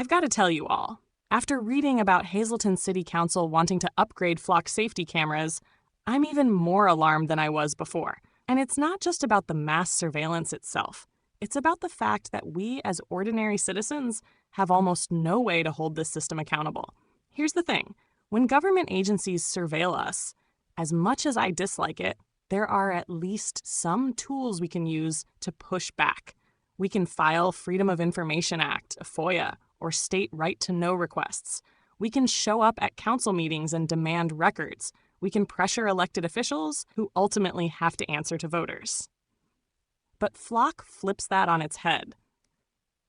I've got to tell you all, after reading about Hazleton City Council wanting to upgrade flock safety cameras, I'm even more alarmed than I was before. And it's not just about the mass surveillance itself. It's about the fact that we as ordinary citizens have almost no way to hold this system accountable. Here's the thing. When government agencies surveil us, as much as I dislike it, there are at least some tools we can use to push back. We can file Freedom of Information Act, a FOIA, or state right-to-know requests. We can show up at council meetings and demand records. We can pressure elected officials who ultimately have to answer to voters. But Flock flips that on its head.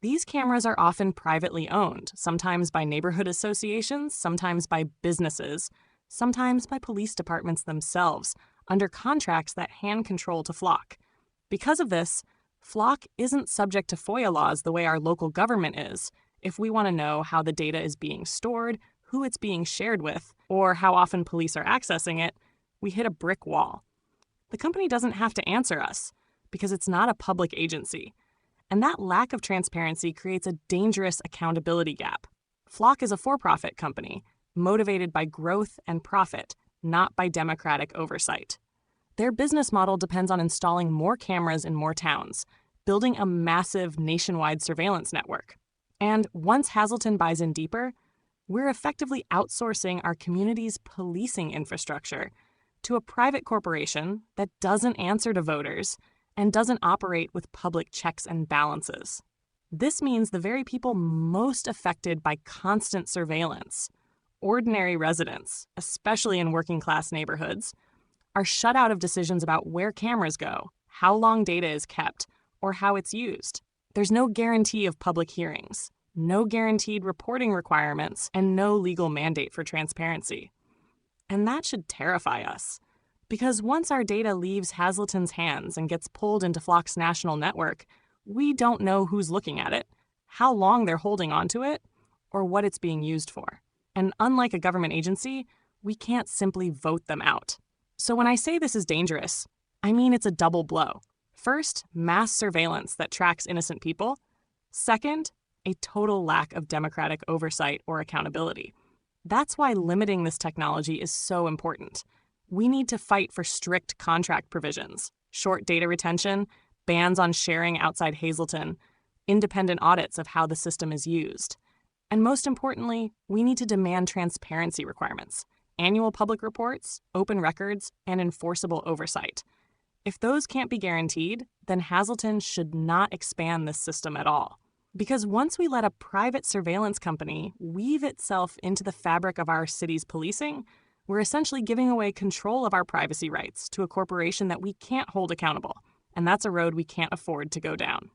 These cameras are often privately owned, sometimes by neighborhood associations, sometimes by businesses, sometimes by police departments themselves, under contracts that hand control to Flock. Because of this, Flock isn't subject to FOIA laws the way our local government is. If we want to know how the data is being stored, who it's being shared with, or how often police are accessing it, we hit a brick wall. The company doesn't have to answer us because it's not a public agency. And that lack of transparency creates a dangerous accountability gap. Flock is a for-profit company, motivated by growth and profit, not by democratic oversight. Their business model depends on installing more cameras in more towns, building a massive nationwide surveillance network. And once Hazleton buys in deeper, we're effectively outsourcing our community's policing infrastructure to a private corporation that doesn't answer to voters and doesn't operate with public checks and balances. This means the very people most affected by constant surveillance, ordinary residents, especially in working-class neighborhoods, are shut out of decisions about where cameras go, how long data is kept, or how it's used. There's no guarantee of public hearings, no guaranteed reporting requirements, and no legal mandate for transparency. And that should terrify us, because once our data leaves Hazleton's hands and gets pulled into Flock's national network, we don't know who's looking at it, how long they're holding onto it, or what it's being used for. And unlike a government agency, we can't simply vote them out. So when I say this is dangerous, I mean it's a double blow. First, mass surveillance that tracks innocent people. Second, a total lack of democratic oversight or accountability. That's why limiting this technology is so important. We need to fight for strict contract provisions, short data retention, bans on sharing outside Hazleton, independent audits of how the system is used. And most importantly, we need to demand transparency requirements, annual public reports, open records, and enforceable oversight. If those can't be guaranteed, then Hazleton should not expand this system at all. Because once we let a private surveillance company weave itself into the fabric of our city's policing, we're essentially giving away control of our privacy rights to a corporation that we can't hold accountable. And that's a road we can't afford to go down.